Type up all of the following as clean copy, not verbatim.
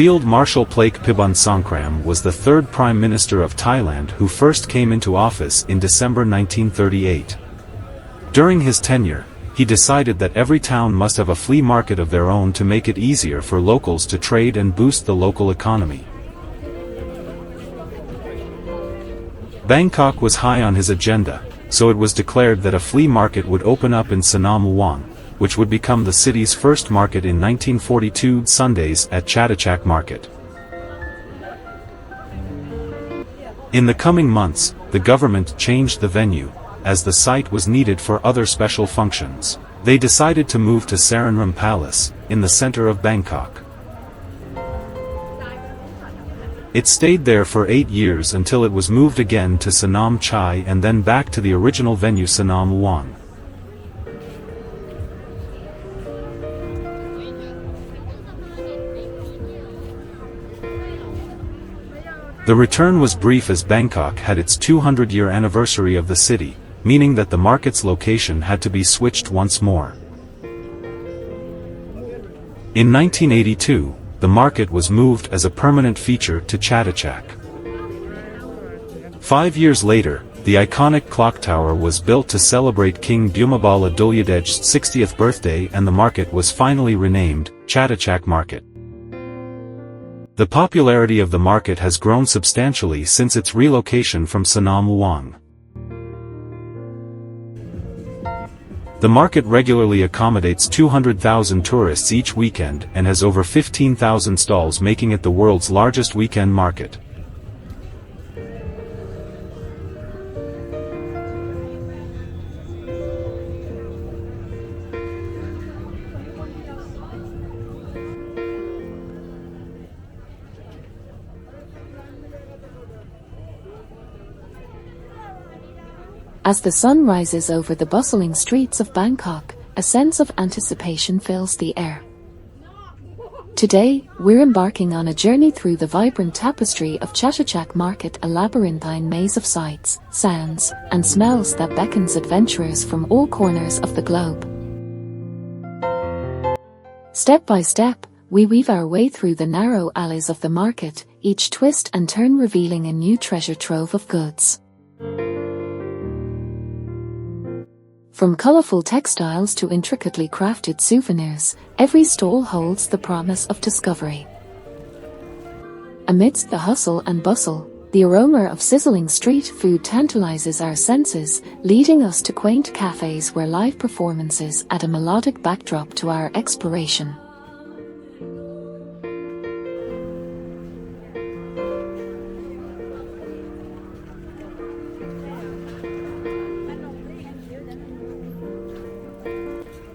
Field Marshal Plaek Phibunsongkhram was the third Prime Minister of Thailand who first came into office in December 1938. During his tenure, he decided that every town must have a flea market of their own to make it easier for locals to trade and boost the local economy. Bangkok was high on his agenda, so it was declared that a flea market would open up in Sanam Luang, which would become the city's first market in 1942 Sundays at Chatuchak Market. In the coming months, the government changed the venue, as the site was needed for other special functions. They decided to move to Saranram Palace, in the center of Bangkok. It stayed there for 8 years until it was moved again to Sanam Chai and then back to the original venue Sanam Luang. The return was brief as Bangkok had its 200-year anniversary of the city, meaning that the market's location had to be switched once more. In 1982, the market was moved as a permanent feature to Chatuchak. 5 years later, the iconic clock tower was built to celebrate King Bhumibol Adulyadej's 60th birthday, and the market was finally renamed Chatuchak Market. The popularity of the market has grown substantially since its relocation from Sanam Luang. The market regularly accommodates 200,000 tourists each weekend and has over 15,000 stalls, making it the world's largest weekend market. As the sun rises over the bustling streets of Bangkok, a sense of anticipation fills the air. Today, we're embarking on a journey through the vibrant tapestry of Chatuchak Market, a labyrinthine maze of sights, sounds, and smells that beckons adventurers from all corners of the globe. Step by step, we weave our way through the narrow alleys of the market, each twist and turn revealing a new treasure trove of goods. From colorful textiles to intricately crafted souvenirs, every stall holds the promise of discovery. Amidst the hustle and bustle, the aroma of sizzling street food tantalizes our senses, leading us to quaint cafes where live performances add a melodic backdrop to our exploration.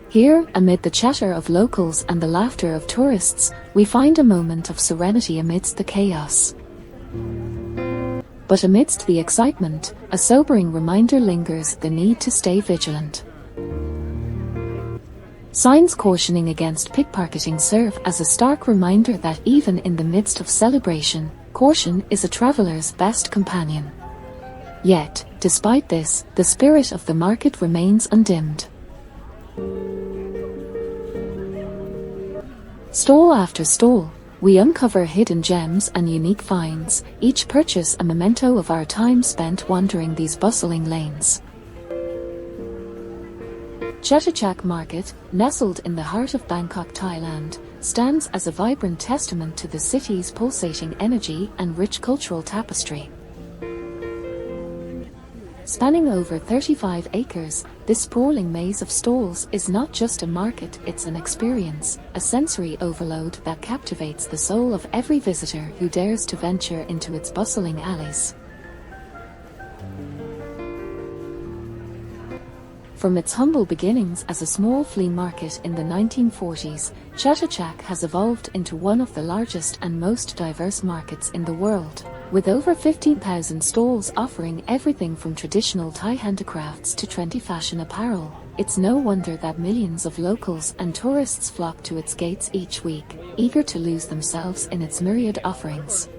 Here, amid the chatter of locals and the laughter of tourists, we find a moment of serenity amidst the chaos. But amidst the excitement, a sobering reminder lingers: the need to stay vigilant. Signs cautioning against pickpocketing serve as a stark reminder that even in the midst of celebration, caution is a traveler's best companion. Yet, despite this, the spirit of the market remains undimmed. Stall after stall, we uncover hidden gems and unique finds, each purchase a memento of our time spent wandering these bustling lanes. Chatuchak Market, nestled in the heart of Bangkok, Thailand, stands as a vibrant testament to the city's pulsating energy and rich cultural tapestry. Spanning over 35 acres, this sprawling maze of stalls is not just a market, it's an experience, a sensory overload that captivates the soul of every visitor who dares to venture into its bustling alleys. From its humble beginnings as a small flea market in the 1940s, Chatuchak has evolved into one of the largest and most diverse markets in the world. With over 15,000 stalls offering everything from traditional Thai handicrafts to trendy fashion apparel, it's no wonder that millions of locals and tourists flock to its gates each week, eager to lose themselves in its myriad offerings.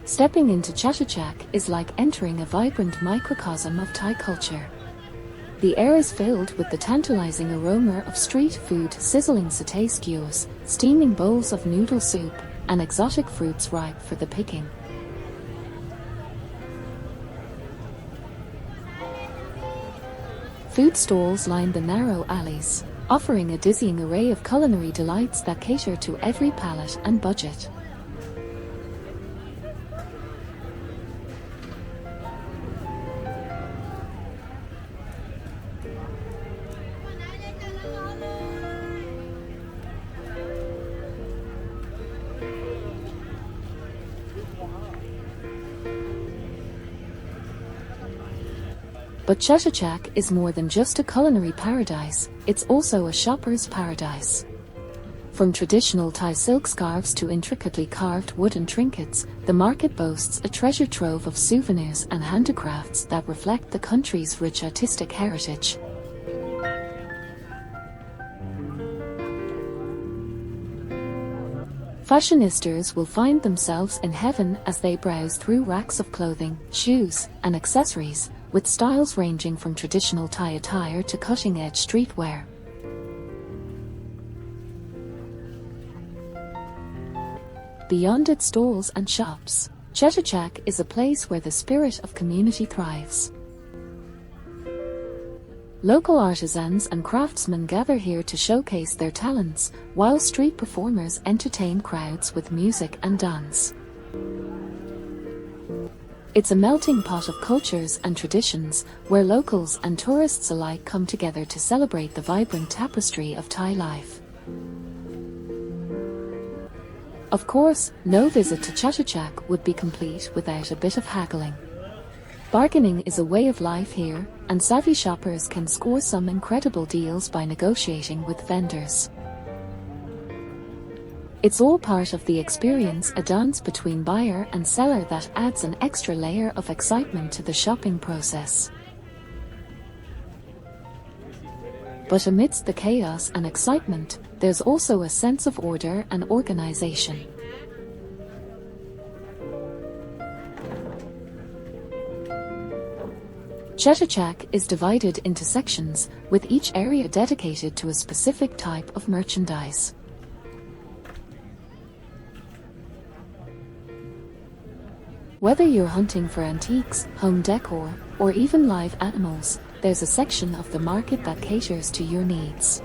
Stepping into Chatuchak is like entering a vibrant microcosm of Thai culture. The air is filled with the tantalizing aroma of street food, sizzling satay skewers, steaming bowls of noodle soup, and exotic fruits ripe for the picking. Food stalls line the narrow alleys, offering a dizzying array of culinary delights that cater to every palate and budget. But Chatuchak is more than just a culinary paradise, it's also a shopper's paradise. From traditional Thai silk scarves to intricately carved wooden trinkets, the market boasts a treasure trove of souvenirs and handicrafts that reflect the country's rich artistic heritage. Fashionistas will find themselves in heaven as they browse through racks of clothing, shoes, and accessories, with styles ranging from traditional Thai attire to cutting-edge streetwear. Beyond its stalls and shops, Chatuchak is a place where the spirit of community thrives. Local artisans and craftsmen gather here to showcase their talents, while street performers entertain crowds with music and dance. It's a melting pot of cultures and traditions, where locals and tourists alike come together to celebrate the vibrant tapestry of Thai life. Of course, no visit to Chatuchak would be complete without a bit of haggling. Bargaining is a way of life here, and savvy shoppers can score some incredible deals by negotiating with vendors. It's all part of the experience, a dance between buyer and seller that adds an extra layer of excitement to the shopping process. But amidst the chaos and excitement, there's also a sense of order and organization. Chatuchak is divided into sections, with each area dedicated to a specific type of merchandise. Whether you're hunting for antiques, home decor, or even live animals, there's a section of the market that caters to your needs.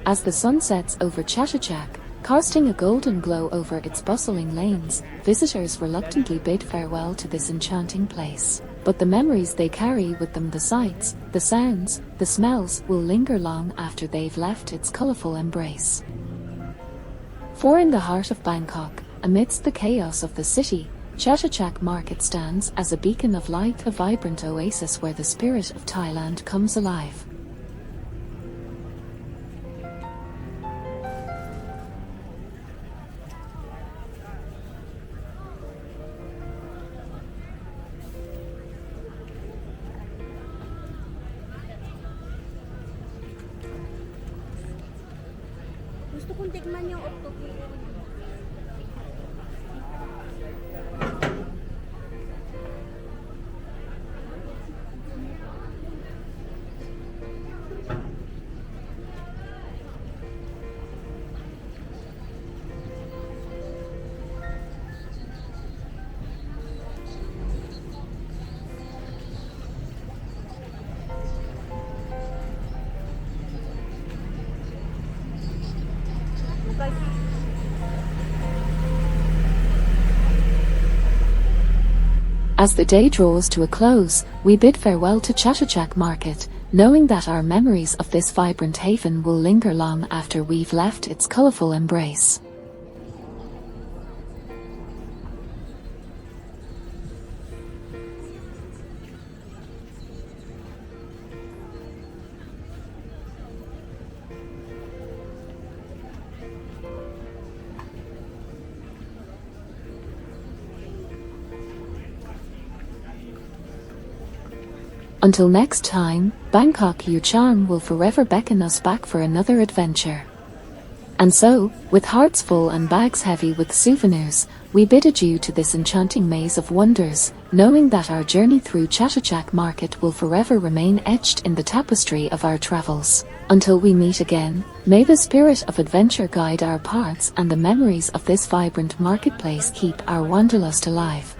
As the sun sets over Chatuchak, casting a golden glow over its bustling lanes, visitors reluctantly bid farewell to this enchanting place. But the memories they carry with them, the sights, the sounds, the smells, will linger long after they've left its colourful embrace. For in the heart of Bangkok, amidst the chaos of the city, Chatuchak Market stands as a beacon of light, a vibrant oasis where the spirit of Thailand comes alive. Gusto kong tikman yung octopus. As the day draws to a close, we bid farewell to Chatuchak Market, knowing that our memories of this vibrant haven will linger long after we've left its colourful embrace. Until next time, Bangkok, your charm will forever beckon us back for another adventure. And so, with hearts full and bags heavy with souvenirs, we bid adieu to this enchanting maze of wonders, knowing that our journey through Chatuchak Market will forever remain etched in the tapestry of our travels. Until we meet again, may the spirit of adventure guide our paths and the memories of this vibrant marketplace keep our wanderlust alive.